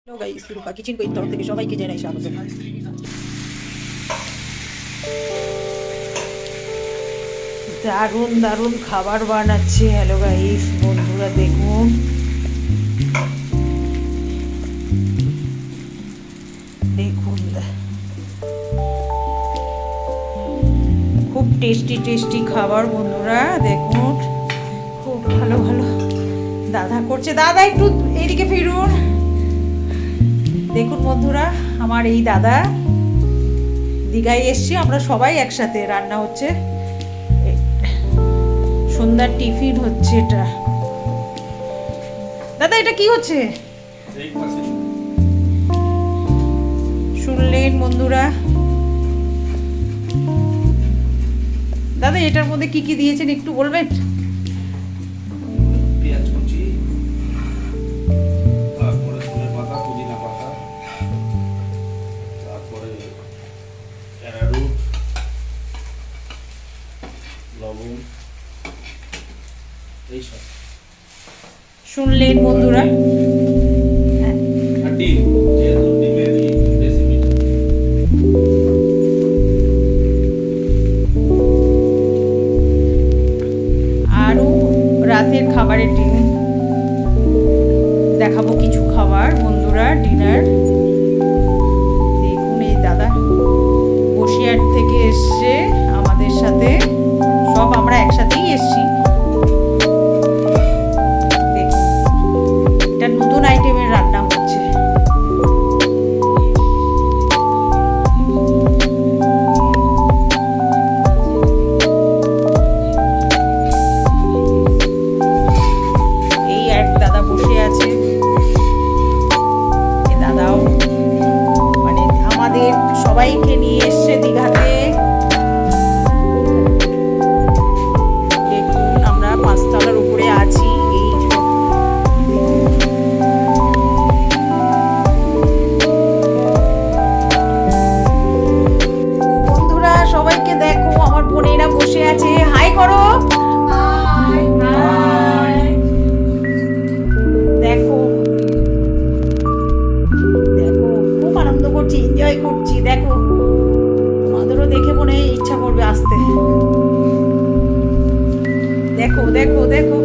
Hello guys, রূপা kitchen quick তরফ থেকে সবাইকে জানাই স্বাগত। দারুণ দারুণ খাবার বানাচ্ছে। হ্যালো গাইস, বন্ধুরা দেখুন, দেখুন খুব টেস্টি টেস্টি খাবার বন্ধুরা, দেখুন খুব ভালো ভালো দাদা করছে। দাদা একটু এইদিকে ফিরুন। দেখুন বন্ধুরা, আমার এই দাদা, দীঘায় এসছি আমরা সবাই একসাথে, রান্না হচ্ছে, সন্ধ্যার টিফিন হচ্ছে। এটা দাদা, এটা কি হচ্ছে শুনলেন বন্ধুরা? দাদা, এটার মধ্যে কি কি দিয়েছেন একটু বলবেন? পেঁয়াজ কুচি, তারপরে ধনে পাতা, পুদিনা পাতা, তারপরে অ্যারারুট, লবণ, এইসব শুনলেন বন্ধুরা? আর ডিম, যেহেতু ডিমের রেসিপিটা। আরও রাতের খাবারের ডিম দেখাবো, কিছু খাবার বন্ধুরা, ডিনার। দেখুন এই দাদা বসিরহাট থেকে এসছে আমাদের সাথে, সব আমরা একসাথেই এসছি। দেখুন, এটা নতুন আইটেমের রান্না হচ্ছে। এই এক দাদা বসে আছে, এ দাদাও মানে আমাদের সবাইকে নিয়ে এসছে দীঘাতে। দেখুন, আমরা 5 তলার উপরে আছি। এই বন্ধুরা সবাইকে দেখো, আমার বোনেরা বসে আছে, হাই করো। দেখো দেখো, খুব আনন্দ করছি, এনজয় করছি। দেখো, তোমাদেরও দেখে মনে ইচ্ছা করবে আসতে। দেখো দেখো দেখো।